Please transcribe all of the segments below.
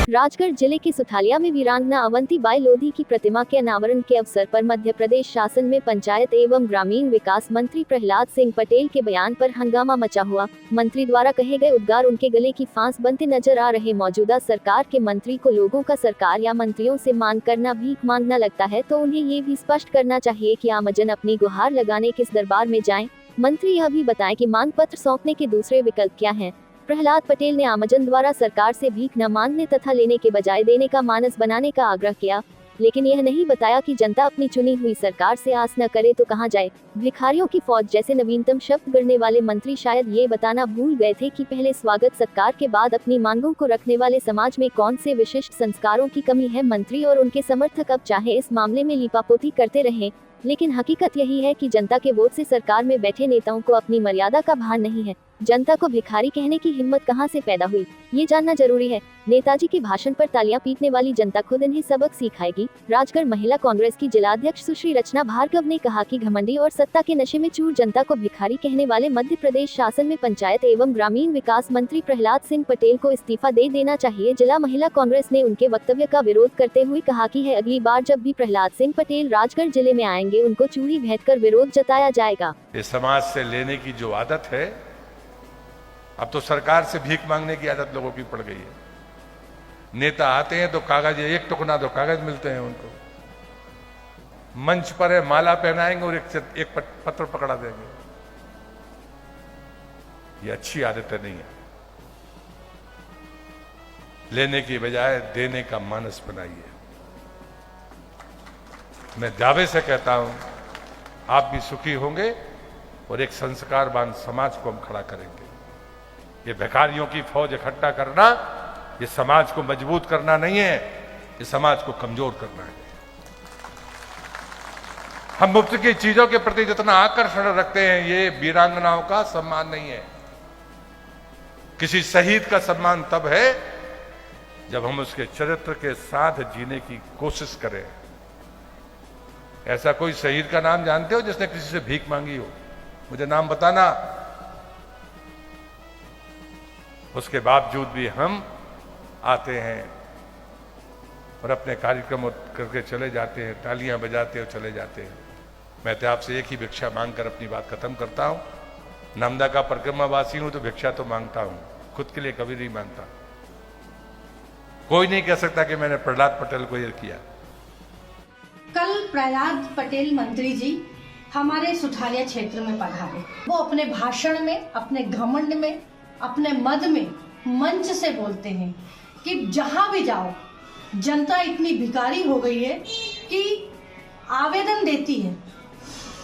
राजगढ़ जिले के सुठालिया में वीरांगना अवंतीबाई लोधी की प्रतिमा के अनावरण के अवसर पर मध्य प्रदेश शासन में पंचायत एवं ग्रामीण विकास मंत्री प्रहलाद सिंह पटेल के बयान पर हंगामा मचा हुआ। मंत्री द्वारा कहे गए उद्गार उनके गले की फांस बनते नजर आ रहे। मौजूदा सरकार के मंत्री को लोगों का सरकार या मंत्रियों से मांग करना भीख मांगना लगता है, तो उन्हें ये भी स्पष्ट करना चाहिए कि आमजन अपनी गुहार लगाने किस दरबार में जाएं। मंत्री यह भी बताएं कि मांग पत्र सौंपने के दूसरे विकल्प क्या हैं। प्रहलाद पटेल ने आमजन द्वारा सरकार से भीख न मांगने तथा लेने के बजाय देने का मानस बनाने का आग्रह किया, लेकिन यह नहीं बताया कि जनता अपनी चुनी हुई सरकार से आस न करे तो कहां जाए। भिखारियों की फौज जैसे नवीनतम शब्द गढ़ने वाले मंत्री शायद ये बताना भूल गए थे कि पहले स्वागत सत्कार के बाद अपनी मांगों को रखने वाले समाज में कौन से विशिष्ट संस्कारों की कमी है। मंत्री और उनके समर्थक अब चाहे इस मामले में लीपापोती करते रहें, लेकिन हकीकत यही है कि जनता के वोट से सरकार में बैठे नेताओं को अपनी मर्यादा का भान नहीं है। जनता को भिखारी कहने की हिम्मत कहां से पैदा हुई, ये जानना जरूरी है। नेताजी के भाषण पर तालियां पीटने वाली जनता खुद इन्हें सबक सिखाएगी। राजगढ़ महिला कांग्रेस की जिलाध्यक्ष सुश्री रचना भार्गव ने कहा कि घमंडी और सत्ता के नशे में चूर जनता को भिखारी कहने वाले मध्य प्रदेश शासन में पंचायत एवं ग्रामीण विकास मंत्री प्रहलाद सिंह पटेल को इस्तीफा दे देना चाहिए। जिला महिला कांग्रेस ने उनके वक्तव्य का विरोध करते हुए कहा कि अगली बार जब भी प्रहलाद सिंह पटेल राजगढ़ जिले में आएंगे, उनको चूड़ी भेंट कर विरोध जताया जाएगा। समाज से लेने की जो आदत है, अब तो सरकार से भीख मांगने की आदत लोगों की पड़ गई है। नेता आते हैं तो कागज, एक टुकड़ा तो कागज मिलते हैं उनको, मंच पर है माला पहनाएंगे और एक पत्र पकड़ा देंगे। ये अच्छी आदतें नहीं है। लेने की बजाय देने का मानस बनाइए। मैं दावे से कहता हूं, आप भी सुखी होंगे और एक संस्कारवान समाज को हम खड़ा करेंगे। ये भिखारियों की फौज इकट्ठा करना, ये समाज को मजबूत करना नहीं है, ये समाज को कमजोर करना है। हम मुफ्त की चीजों के प्रति जितना आकर्षण रखते हैं, ये वीरांगनाओं का सम्मान नहीं है। किसी शहीद का सम्मान तब है जब हम उसके चरित्र के साथ जीने की कोशिश करें। ऐसा कोई शहीद का नाम जानते हो जिसने किसी से भीख मांगी हो? मुझे नाम बताना। उसके बावजूद भी हम आते हैं और अपने कार्यक्रम करके चले जाते हैं, तालियां बजाते और चले जाते हैं। मैं तो आपसे एक ही भिक्षा मांगकर अपनी बात खत्म करता हूं। नर्मदा का परिक्रमावासी हूं तो भिक्षा तो मांगता हूं, खुद के लिए कभी नहीं मांगता। कोई नहीं कह सकता कि मैंने प्रहलाद पटेल को ये किया। कल प्रहलाद पटेल मंत्री जी हमारे सुठालिया क्षेत्र में पधारे। वो अपने भाषण में, अपने घमंड में, अपने मद में मंच से बोलते हैं कि जहां भी जाओ जनता इतनी भिखारी हो गई है कि आवेदन देती है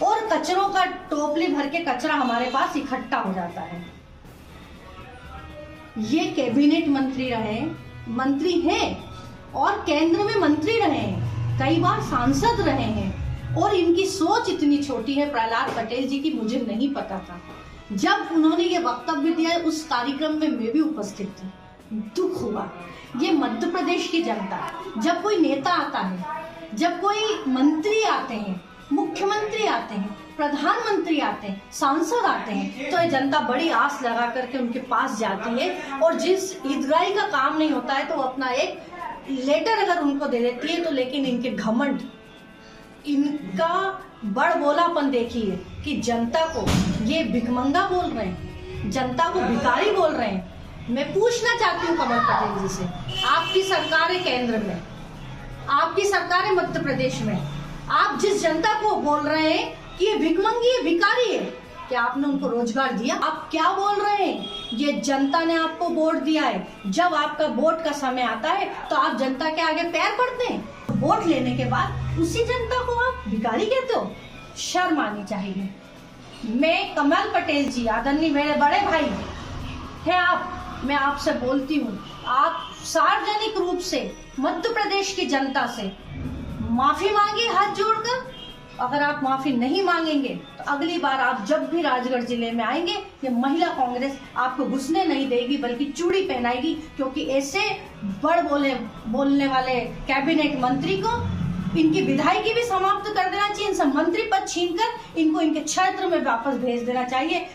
और कचरों का टोपली भर के कचरा हमारे पास इकट्ठा हो जाता है। ये कैबिनेट मंत्री रहे, मंत्री हैं और केंद्र में मंत्री रहे हैं, कई बार सांसद रहे हैं, और इनकी सोच इतनी छोटी है प्रहलाद पटेल जी की, मुझे नहीं पता था। जब उन्होंने ये वक्तव्य दिया, उस कार्यक्रम में मैं भी उपस्थित थी। दुख हुआ। ये मध्य प्रदेश की जनता, जब कोई नेता आता है, जब कोई मंत्री आते हैं, मुख्यमंत्री आते हैं, प्रधानमंत्री आते हैं, सांसद आते हैं, तो ये जनता बड़ी आस लगा करके उनके पास जाती है और जिस ईदगाही का काम नहीं होता है तो अपना एक लेटर अगर उनको दे देती है तो। लेकिन इनके घमंड, इनका बड़ बोलापन देखिए कि जनता को ये भिखमंगा बोल रहे हैं, जनता को भिखारी बोल रहे हैं। मैं पूछना चाहती हूँ कमल पटेल जी से, आपकी सरकार है केंद्र में, आपकी सरकार है मध्य प्रदेश में, आप जिस जनता को बोल रहे हैं कि ये भिखमंगी है, भिखारी है, क्या आपने उनको रोजगार दिया? आप क्या बोल रहे हैं? ये जनता ने आपको वोट दिया है। जब आपका वोट का समय आता है तो आप जनता के आगे पैर पड़ते हैं। वोट लेने के बाद उसी जनता को आप भिखारी कहते हो? शर्म आनी चाहिए। मैं कमल पटेल जी, आदरणीय मेरे बड़े भाई हैं आप, मैं आपसे बोलती हूँ, आप सार्वजनिक रूप से मध्य प्रदेश की जनता से माफी मांगिए हाथ जोड़कर। अगर आप माफी नहीं मांगेंगे तो अगली बार आप जब भी राजगढ़ जिले में आएंगे, ये महिला कांग्रेस आपको घुसने नहीं देगी बल्कि चूड़ी पहनाएगी, क्योंकि ऐसे बड़ बोलने वाले कैबिनेट मंत्री को इनकी विधायकी भी समाप्त कर देना चाहिए। इनसे मंत्री पद छीनकर इनको इनके क्षेत्र में वापस भेज देना चाहिए।